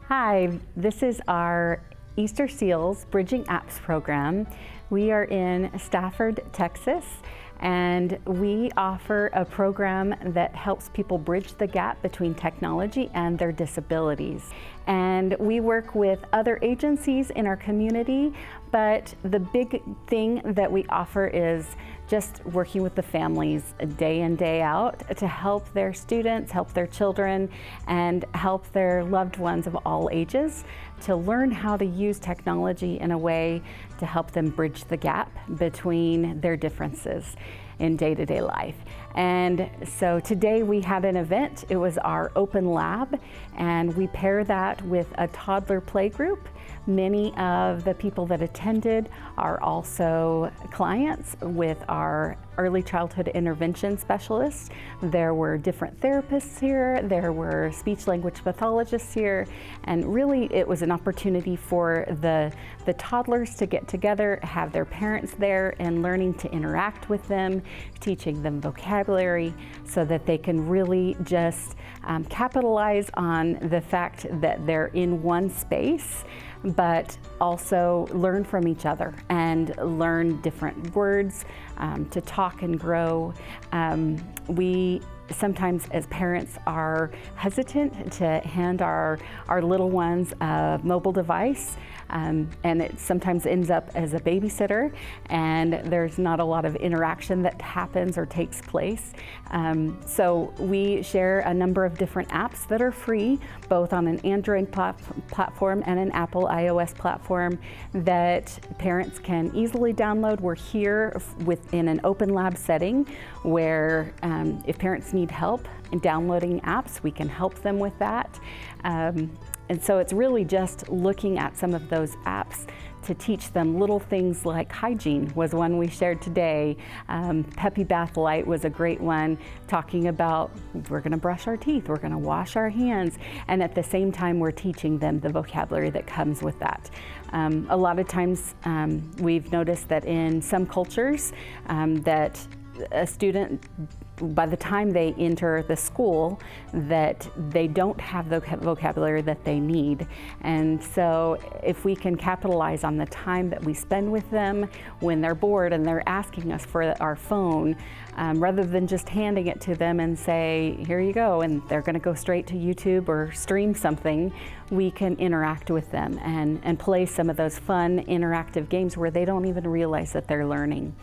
Hi, this is our Easter Seals Bridging Apps program. We are in Stafford, Texas, and we offer a program that helps people bridge the gap between technology and their disabilities. And we work with other agencies in our community, but the big thing that we offer is just working with the families day in, day out to help their students, help their children, and help their loved ones of all ages to learn how to use technology in a way to help them bridge the gap between their differences in day-to-day life. And so today we had an event. It was our open lab, and we pair that with a toddler play group. Many of the people that attended are also clients with our early childhood intervention specialists. There were different therapists here, there were speech language pathologists here, and really it was an opportunity for the toddlers to get together, have their parents there, and learning to interact with them, teaching them vocabulary so that they can really just capitalize on the fact that they're in one space, but also learn from each other and learn different words to talk and grow. We sometimes as parents are hesitant to hand our little ones a mobile device, and it sometimes ends up as a babysitter, and there's not a lot of interaction that happens or takes place. So we share a number of different apps that are free, both on an Android platform and an Apple iOS platform that parents can easily download. We're here within an open lab setting where if parents need help in downloading apps, we can help them with that. And so it's really just looking at some of those apps to teach them little things like hygiene was one we shared today. Peppy Bath Light was a great one, talking about we're gonna brush our teeth, we're gonna wash our hands, and at the same time we're teaching them the vocabulary that comes with that. A lot of times we've noticed that in some cultures that a student, by the time they enter the school, that they don't have the vocabulary that they need. And so if we can capitalize on the time that we spend with them when they're bored and they're asking us for our phone, rather than just handing it to them and say, here you go, and they're gonna go straight to YouTube or stream something, we can interact with them and play some of those fun interactive games where they don't even realize that they're learning.